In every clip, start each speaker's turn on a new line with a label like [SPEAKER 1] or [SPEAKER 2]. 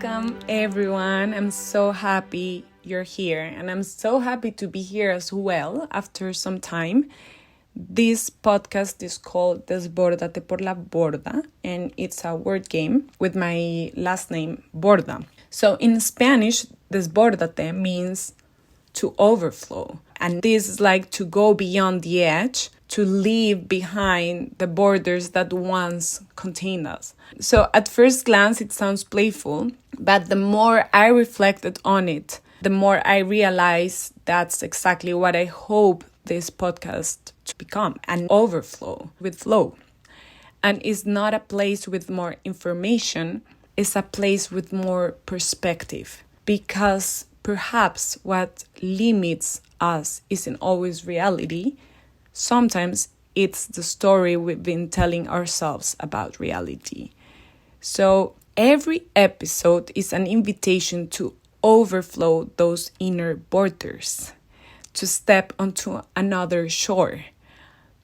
[SPEAKER 1] Welcome, everyone. I'm so happy you're here, and I'm so happy to be here as well after some time. This podcast is called Desbórdate por la Borda, and it's a word game with my last name, Borda. So in Spanish, desbórdate means to overflow, and this is like to go beyond the edge, to leave behind the borders that once contained us. So at first glance, it sounds playful, but the more I reflected on it, the more I realized that's exactly what I hope this podcast to become, an overflow with flow. And it's not a place with more information, it's a place with more perspective, because perhaps what limits us isn't always reality. Sometimes it's the story we've been telling ourselves about reality. So every episode is an invitation to overflow those inner borders, to step onto another shore,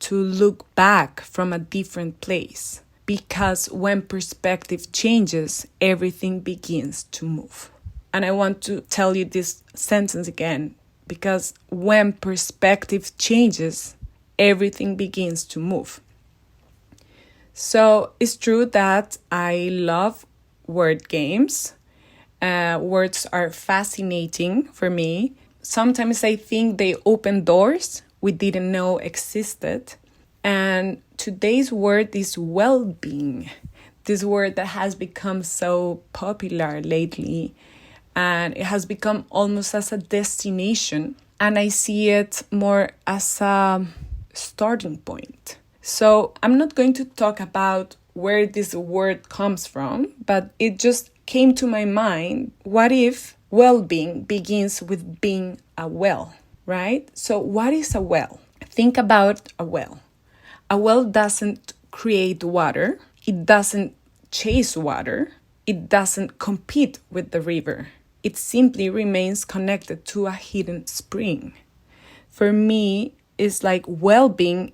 [SPEAKER 1] to look back from a different place. Because when perspective changes, everything begins to move. And I want to tell you this sentence again, because when perspective changes, everything begins to move. So it's true that I love word games. Words are fascinating for me. Sometimes I think they open doors we didn't know existed. And today's word is wellbeing. This word that has become so popular lately. And it has become almost as a destination. And I see it more as a starting point. So I'm not going to talk about where this word comes from, but it just came to my mind. What if well-being begins with being a well, right? So what is a well? Think about a well. A well doesn't create water. It doesn't chase water. It doesn't compete with the river. It simply remains connected to a hidden spring. For me, it's like well-being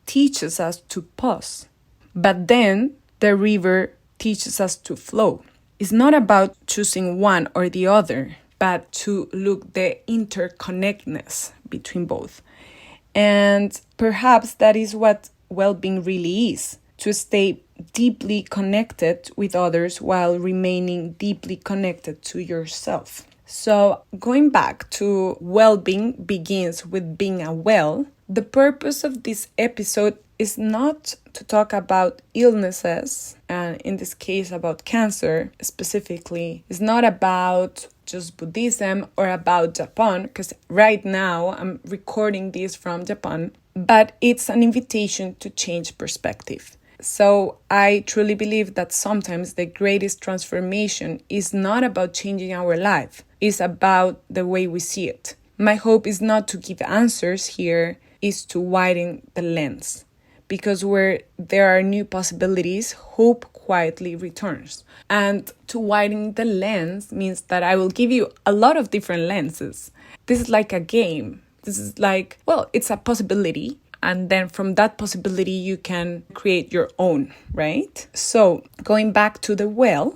[SPEAKER 1] teaches us to pause, but then the river teaches us to flow. It's not about choosing one or the other, but to look the interconnectedness between both. And perhaps that is what well-being really is, to stay deeply connected with others while remaining deeply connected to yourself. So going back to well-being begins with being a well, the purpose of this episode is not to talk about illnesses, and in this case about cancer specifically. It's not about just Buddhism or about Japan, because right now I'm recording this from Japan, but it's an invitation to change perspective. So I truly believe that sometimes the greatest transformation is not about changing our life. It's about the way we see it. My hope is not to give answers here, is to widen the lens. Because where there are new possibilities, hope quietly returns. And to widen the lens means that I will give you a lot of different lenses. This is like a game. This is like, well, it's a possibility. And then from that possibility, you can create your own, right? So going back to the well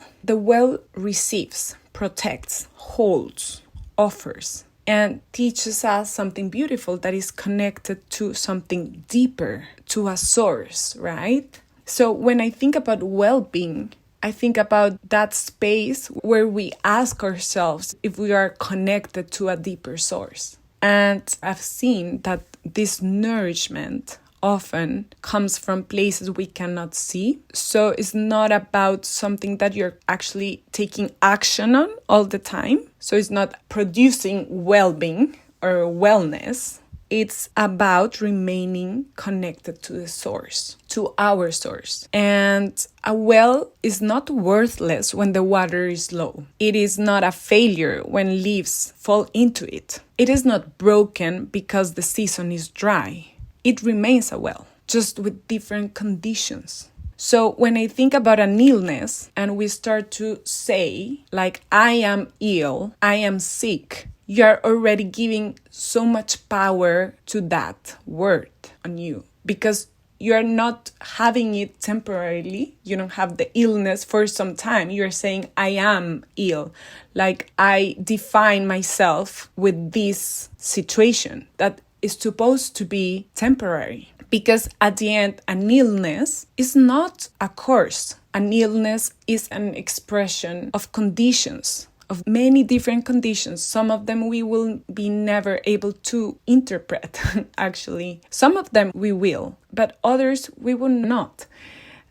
[SPEAKER 1] receives, protects, holds, offers, and teaches us something beautiful that is connected to something deeper, to a source, right? So when I think about well-being, I think about that space where we ask ourselves if we are connected to a deeper source. And I've seen that this nourishment often comes from places we cannot see. So it's not about something that you're actually taking action on all the time. So it's not producing well-being or wellness. It's about remaining connected to the source, to our source. And a well is not worthless when the water is low. It is not a failure when leaves fall into it. It is not broken because the season is dry. It remains a well, just with different conditions. So when I think about an illness and we start to say, like, I am ill, I am sick, you're already giving so much power to that word on you. Because you're not having it temporarily. You don't have the illness for some time. You're saying, I am ill. Like, I define myself with this situation that is supposed to be temporary. Because at the end, an illness is not a curse. An illness is an expression of conditions, of many different conditions. Some of them we will be never able to interpret, actually. Some of them we will, but others we will not.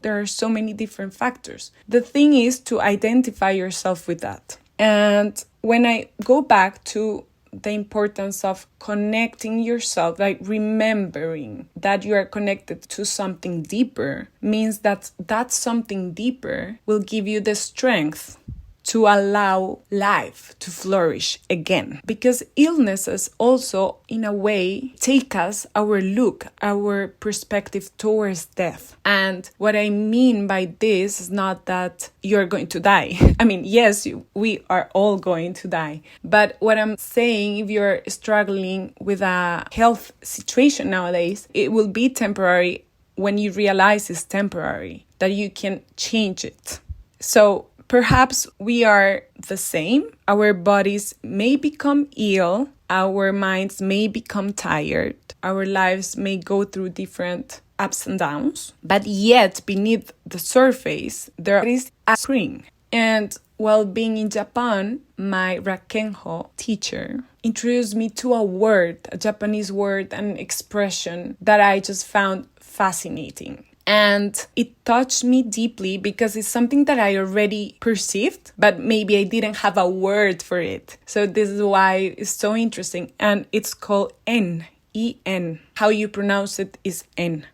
[SPEAKER 1] There are so many different factors. The thing is to identify yourself with that. And when I go back to the importance of connecting yourself, like remembering that you are connected to something deeper, means that that something deeper will give you the strength to allow life to flourish again. Because illnesses also, in a way, take us our look, our perspective towards death. And what I mean by this is not that you're going to die. I mean, yes, we are all going to die. But what I'm saying, if you're struggling with a health situation nowadays, it will be temporary when you realize it's temporary, that you can change it. So perhaps we are the same. Our bodies may become ill. Our minds may become tired. Our lives may go through different ups and downs. But yet, beneath the surface, there is a spring. And while being in Japan, my Rakenho teacher introduced me to a word, a Japanese word and expression that I just found fascinating. And it touched me deeply because it's something that I already perceived, but maybe I didn't have a word for it. So this is why it's so interesting. And it's called En, E-N. How you pronounce it is En.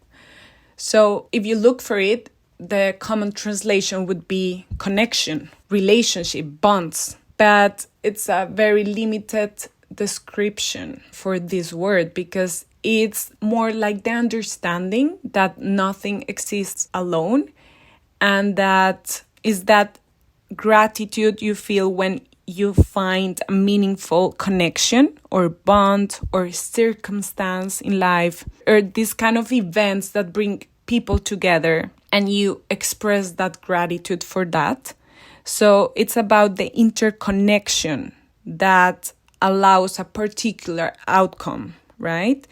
[SPEAKER 1] So if you look for it, the common translation would be connection, relationship, bonds. But it's a very limited description for this word because it's more like the understanding that nothing exists alone, and that is that gratitude you feel when you find a meaningful connection or bond or circumstance in life, or these kind of events that bring people together and you express that gratitude for that. So it's about the interconnection that allows a particular outcome, right?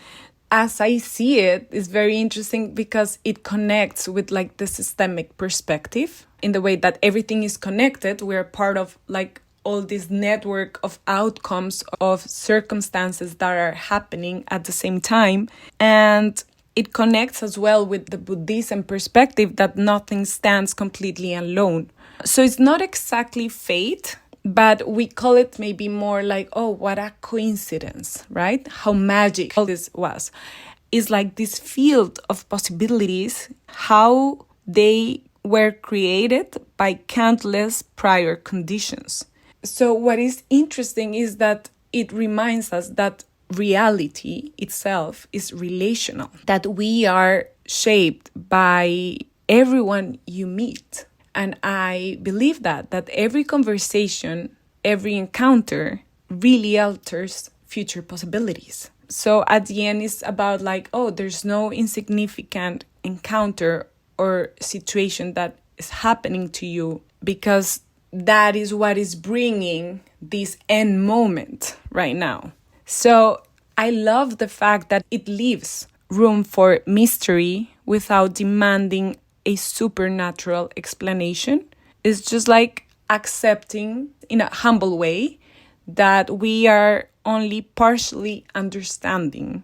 [SPEAKER 1] As I see it, it's very interesting because it connects with like the systemic perspective in the way that everything is connected. We're part of like all this network of outcomes of circumstances that are happening at the same time. And it connects as well with the Buddhism perspective that nothing stands completely alone. So it's not exactly fate, but we call it maybe more like, oh, what a coincidence, right? How magical this was. It's like this field of possibilities, how they were created by countless prior conditions. So what is interesting is that it reminds us that reality itself is relational, that we are shaped by everyone you meet. And I believe that every conversation, every encounter really alters future possibilities. So at the end, it's about like, oh, there's no insignificant encounter or situation that is happening to you, because that is what is bringing this end moment right now. So I love the fact that it leaves room for mystery without demanding a supernatural explanation. It's just like accepting in a humble way that we are only partially understanding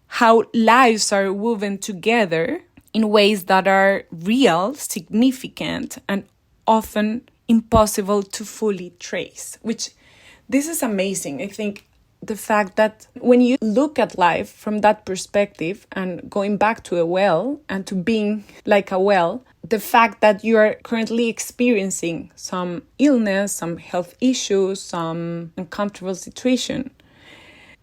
[SPEAKER 1] how lives are woven together in ways that are real, significant, and often impossible to fully trace, which this is amazing. I think the fact that when you look at life from that perspective and going back to a well and to being like a well, the fact that you are currently experiencing some illness, some health issues, some uncomfortable situation,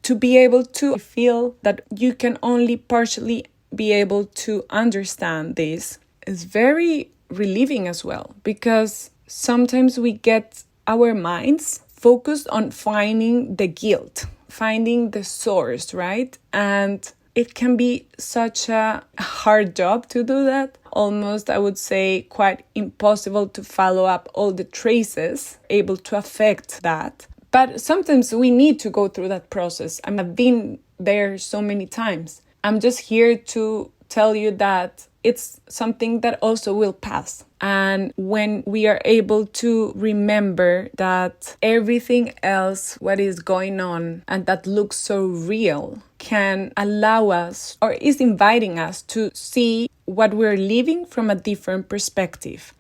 [SPEAKER 1] to be able to feel that you can only partially be able to understand this is very relieving as well, because sometimes we get our minds focused on finding the guilt, finding the source, right? And it can be such a hard job to do that. Almost, I would say, quite impossible to follow up all the traces able to affect that. But sometimes we need to go through that process. I've been there so many times. I'm just here to tell you that it's something that also will pass. And when we are able to remember that everything else, what is going on and that looks so real, can allow us or is inviting us to see what we're living from a different perspective.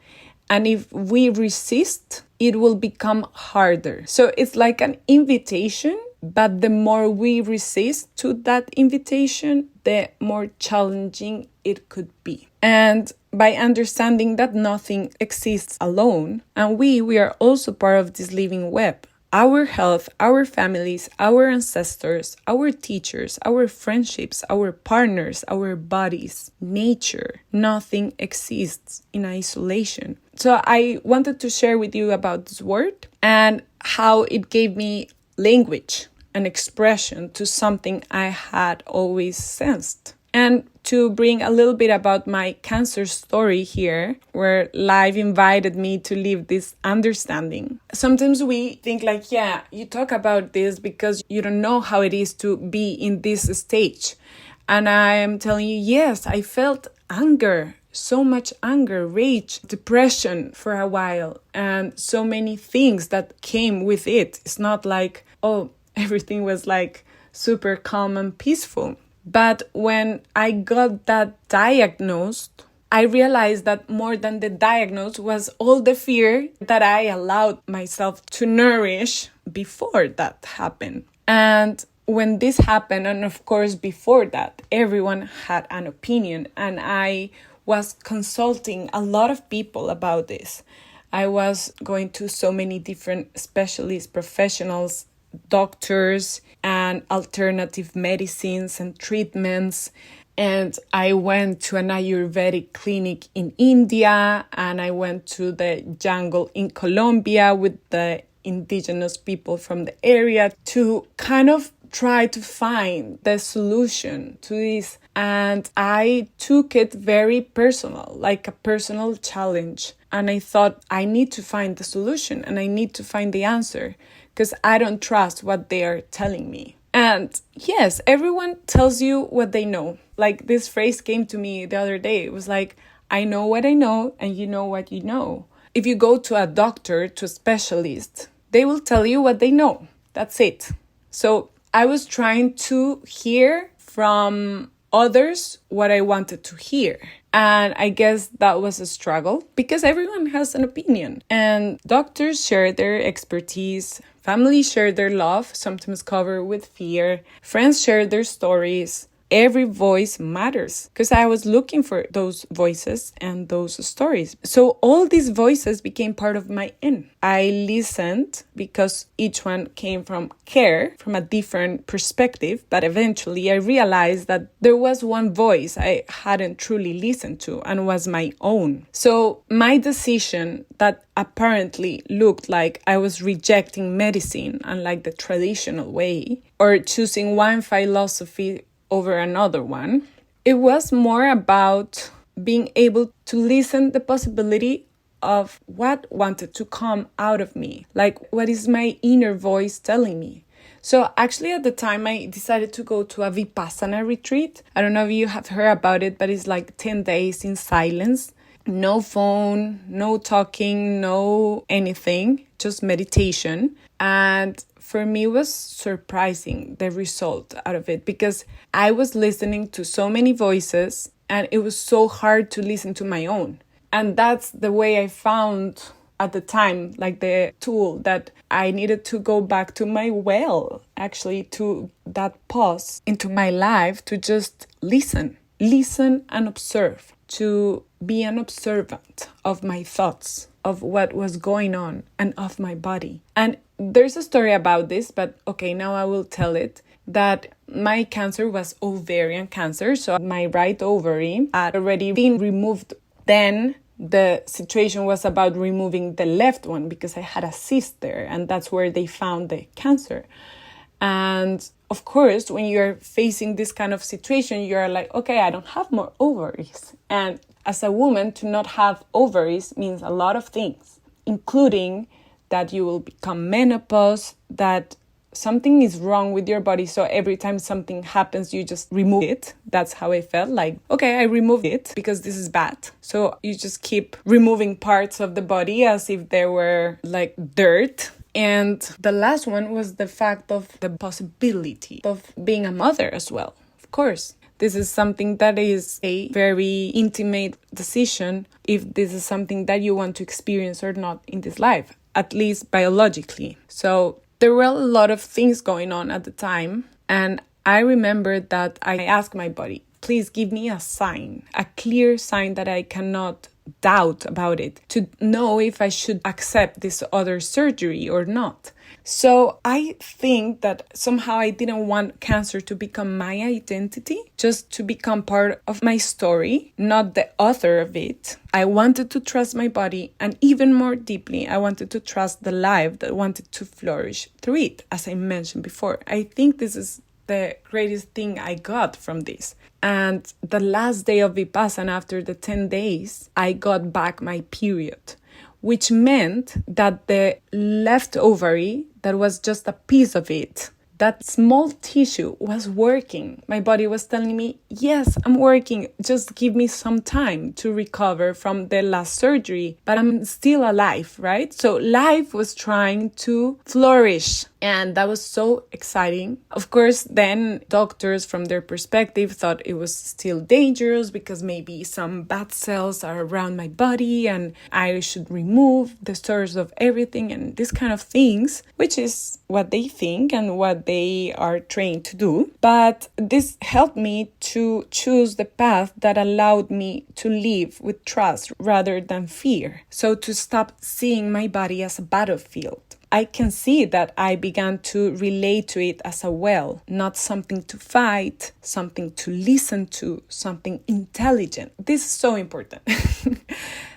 [SPEAKER 1] And if we resist, it will become harder. So it's like an invitation, but the more we resist to that invitation, the more challenging it could be. And by understanding that nothing exists alone, and we are also part of this living web. Our health, our families, our ancestors, our teachers, our friendships, our partners, our bodies, nature, nothing exists in isolation. So I wanted to share with you about this word and how it gave me language and expression to something I had always sensed. And to bring a little bit about my cancer story here, where life invited me to live this understanding. Sometimes we think like, yeah, you talk about this because you don't know how it is to be in this stage. And I am telling you, yes, I felt anger, so much anger, rage, depression for a while, and so many things that came with it. It's not like, oh, everything was like super calm and peaceful. But when I got that diagnosed, I realized that more than the diagnosis was all the fear that I allowed myself to nourish before that happened. And when this happened, and of course before that, everyone had an opinion, and I was consulting a lot of people about this. I was going to so many different specialists, professionals, doctors, and alternative medicines and treatments. And I went to an Ayurvedic clinic in India, and I went to the jungle in Colombia with the indigenous people from the area to kind of try to find the solution to this. And I took it very personal, like a personal challenge. And I thought, I need to find the solution and I need to find the answer, because I don't trust what they are telling me. And yes, everyone tells you what they know. Like this phrase came to me the other day. It was like, I know what I know and you know what you know. If you go to a doctor, to a specialist, they will tell you what they know. That's it. So I was trying to hear from others what I wanted to hear. And I guess that was a struggle because everyone has an opinion. And doctors share their expertise. Families share their love, sometimes covered with fear. Friends share their stories. Every voice matters, because I was looking for those voices and those stories. So all these voices became part of my in. I listened because each one came from care, from a different perspective. But eventually I realized that there was one voice I hadn't truly listened to and was my own. So my decision that apparently looked like I was rejecting medicine and like the traditional way, or choosing one philosophy over another one, it was more about being able to listen the possibility of what wanted to come out of me, like what is my inner voice telling me. So actually at the time I decided to go to a Vipassana retreat. I don't know if you have heard about it, but it's like 10 days in silence. No phone, no talking, no anything, just meditation. And for me, it was surprising the result out of it, because I was listening to so many voices and it was so hard to listen to my own. And that's the way I found at the time, like the tool that I needed to go back to my well, actually to that pause into my life to just listen and observe, to be an observant of my thoughts, of what was going on, and of my body. And there's a story about this, but okay, now I will tell it, that my cancer was ovarian cancer. So my right ovary had already been removed. Then the situation was about removing the left one because I had a cyst there, and that's where they found the cancer. And of course, when you're facing this kind of situation, you're like, okay, I don't have more ovaries. And as a woman, to not have ovaries means a lot of things, including that you will become menopause, that something is wrong with your body. So every time something happens, you just remove it. That's how I felt, like, okay, I removed it because this is bad. So you just keep removing parts of the body as if they were like dirt. And the last one was the fact of the possibility of being a mother as well. Of course, this is something that is a very intimate decision if this is something that you want to experience or not in this life, at least biologically. So there were a lot of things going on at the time. And I remember that I asked my body, please give me a sign, a clear sign that I cannot doubt about it, to know if I should accept this other surgery or not. So I think that somehow I didn't want cancer to become my identity, just to become part of my story, not the author of it. I wanted to trust my body, and even more deeply, I wanted to trust the life that wanted to flourish through it, as I mentioned before. I think this is the greatest thing I got from this. And the last day of Vipassana, after the 10 days, I got back my period, which meant that the left ovary, that was just a piece of it, that small tissue was working. My body was telling me, yes, I'm working. Just give me some time to recover from the last surgery, but I'm still alive, right? So life was trying to flourish. And that was so exciting. Of course, then doctors from their perspective thought it was still dangerous because maybe some bad cells are around my body and I should remove the source of everything and this kind of things, which is what they think and what they are trained to do. But this helped me to choose the path that allowed me to live with trust rather than fear. So to stop seeing my body as a battlefield. I can see that I began to relate to it as a well, not something to fight, something to listen to, something intelligent. This is so important.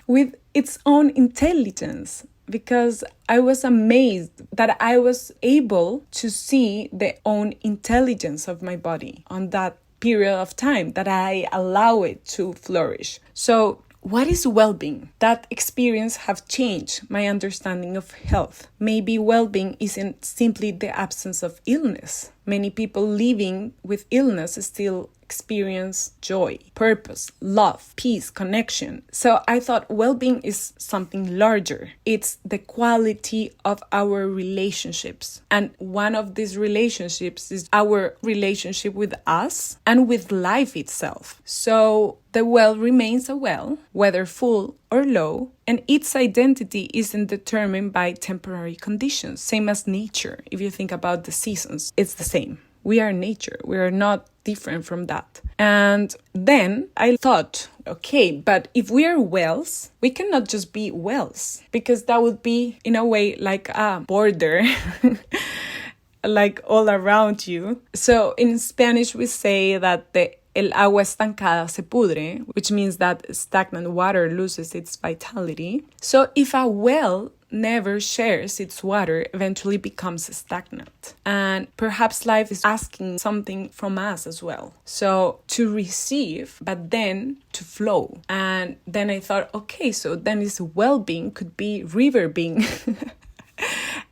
[SPEAKER 1] With its own intelligence, because I was amazed that I was able to see the own intelligence of my body on that period of time, that I allow it to flourish. So what is well-being? That experience have changed my understanding of health. Maybe well-being isn't simply the absence of illness. Many people living with illness still experience joy, purpose, love, peace, connection. So I thought well-being is something larger. It's the quality of our relationships. And one of these relationships is our relationship with us and with life itself. So the well remains a well, whether full or low, and its identity isn't determined by temporary conditions, same as nature. If you think about the seasons, it's the same. We are nature. We are not different from that. And then I thought, okay, but if we are wells, we cannot just be wells, because that would be in a way like a border, like all around you. So in Spanish, we say that el agua estancada se pudre, which means that stagnant water loses its vitality. So if a well never shares its water, eventually becomes stagnant. And perhaps life is asking something from us as well. So to receive, but then to flow. And then I thought, okay, so then this well-being could be river being.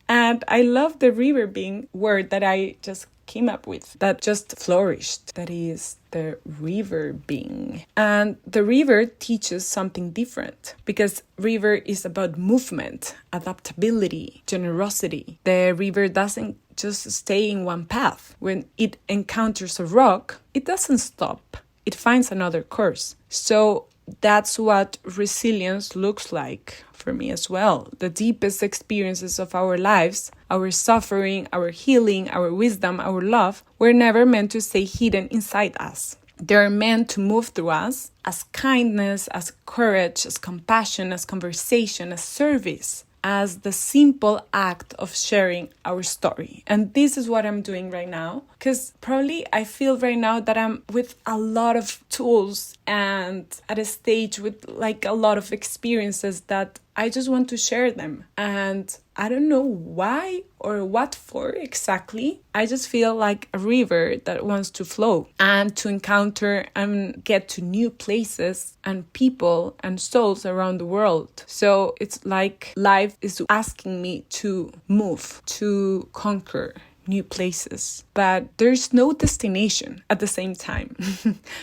[SPEAKER 1] And I love the river being word that I just came up with, that just flourished. That is the river being. And the river teaches something different, because river is about movement, adaptability, generosity. The river doesn't just stay in one path. When it encounters a rock, it doesn't stop. It finds another course. So that's what resilience looks like for me as well. The deepest experiences of our lives, our suffering, our healing, our wisdom, our love, were never meant to stay hidden inside us. They're meant to move through us as kindness, as courage, as compassion, as conversation, as service, as the simple act of sharing our story. And this is what I'm doing right now, because probably I feel right now that I'm with a lot of tools and at a stage with like a lot of experiences that I just want to share them. And I don't know why or what for exactly. I just feel like a river that wants to flow and to encounter and get to new places and people and souls around the world. So it's like life is asking me to move, to conquer new places, but there's no destination at the same time.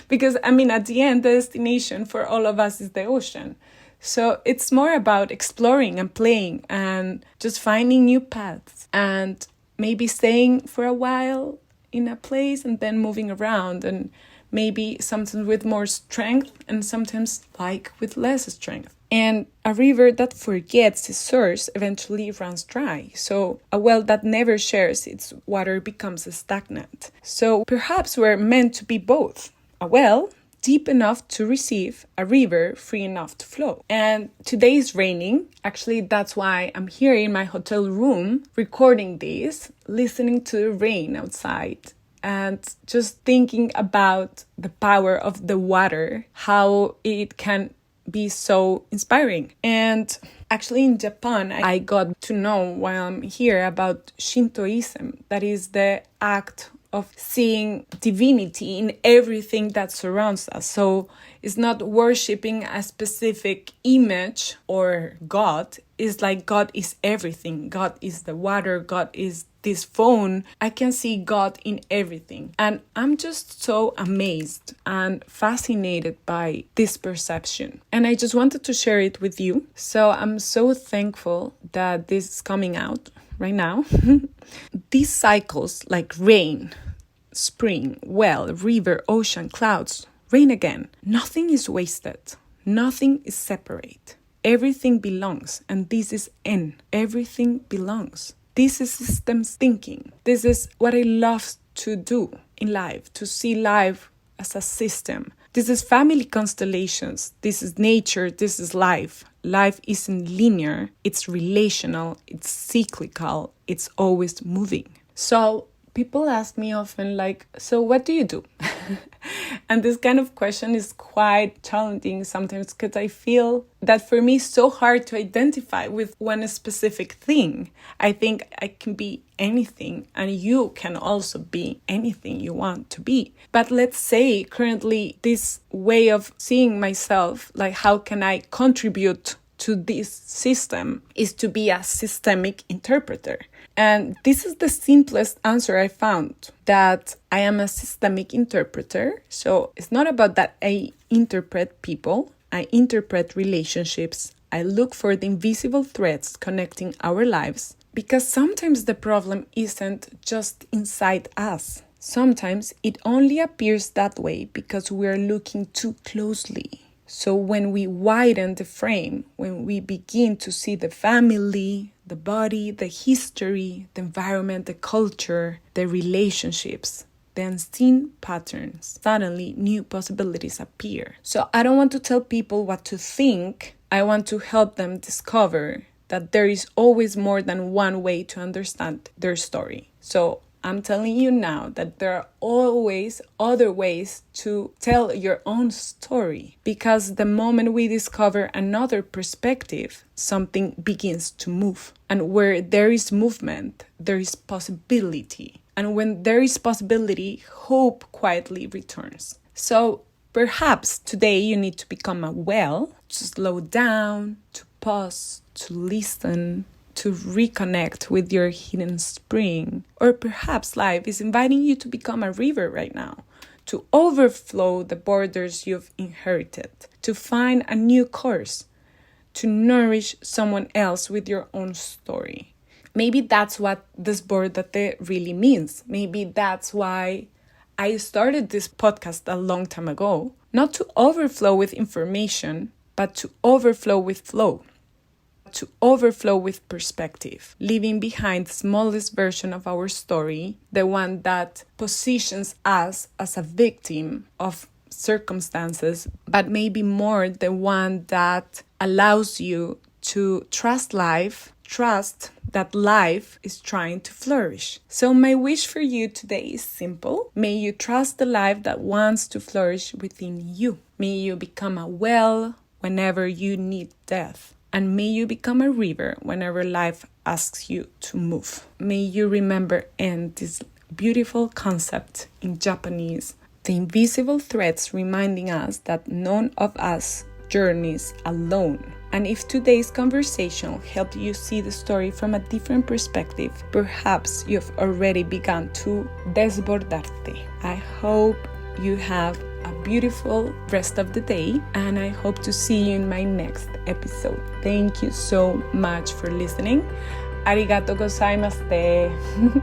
[SPEAKER 1] Because I mean, at the end, the destination for all of us is the ocean. So it's more about exploring and playing and just finding new paths and maybe staying for a while in a place and then moving around, and maybe sometimes with more strength and sometimes like with less strength. And a river that forgets its source eventually runs dry. So a well that never shares its water becomes stagnant. So perhaps we're meant to be both. A well deep enough to receive, a river free enough to flow. And today is raining. Actually, that's why I'm here in my hotel room recording this, listening to the rain outside and just thinking about the power of the water, how it can be so inspiring. And actually in Japan, I got to know while I'm here about Shintoism, that is the act of seeing divinity in everything that surrounds us. So it's not worshipping a specific image or God. It's like God is everything. God is the water. God is this phone. I can see God in everything. And I'm just so amazed and fascinated by this perception. And I just wanted to share it with you. So I'm so thankful that this is coming out right now. These cycles like rain, spring, well, river, ocean, clouds, rain again. Nothing is wasted. Nothing is separate. Everything belongs. And this is N. Everything belongs. This is systems thinking. This is what I love to do in life, to see life as a system. This is family constellations. This is nature. This is life. Life isn't linear. It's relational. It's cyclical. It's always moving. So people ask me often, like, so what do you do? And this kind of question is quite challenging sometimes because I feel that for me it's so hard to identify with one specific thing. I think I can be anything and you can also be anything you want to be. But let's say currently this way of seeing myself, like how can I contribute to this system, is to be a systemic interpreter. And this is the simplest answer I found, that I am a systemic interpreter. So it's not about that I interpret people, I interpret relationships. I look for the invisible threads connecting our lives, because sometimes the problem isn't just inside us. Sometimes it only appears that way because we're looking too closely. So when we widen the frame, when we begin to see the family, the body, the history, the environment, the culture, the relationships, the unseen patterns, suddenly new possibilities appear. So I don't want to tell people what to think. I want to help them discover that there is always more than one way to understand their story. So I'm telling you now that there are always other ways to tell your own story, because the moment we discover another perspective, something begins to move. And where there is movement, there is possibility. And when there is possibility, hope quietly returns. So perhaps today you need to become a well, to slow down, to pause, to listen, to reconnect with your hidden spring. Or perhaps life is inviting you to become a river right now, to overflow the borders you've inherited, to find a new course, to nourish someone else with your own story. Maybe that's what this bordate really means. Maybe that's why I started this podcast a long time ago, not to overflow with information, but to overflow with flow. To overflow with perspective, leaving behind the smallest version of our story, the one that positions us as a victim of circumstances, but maybe more the one that allows you to trust life, trust that life is trying to flourish. So my wish for you today is simple. May you trust the life that wants to flourish within you. May you become a well whenever you need depth. And may you become a river whenever life asks you to move. May you remember this beautiful concept in Japanese, the invisible threads reminding us that none of us journeys alone. And if today's conversation helped you see the story from a different perspective, perhaps you've already begun to desbordarte. I hope you have a beautiful rest of the day, and I hope to see you in my next episode. Thank you so much for listening. Arigato gozaimashite.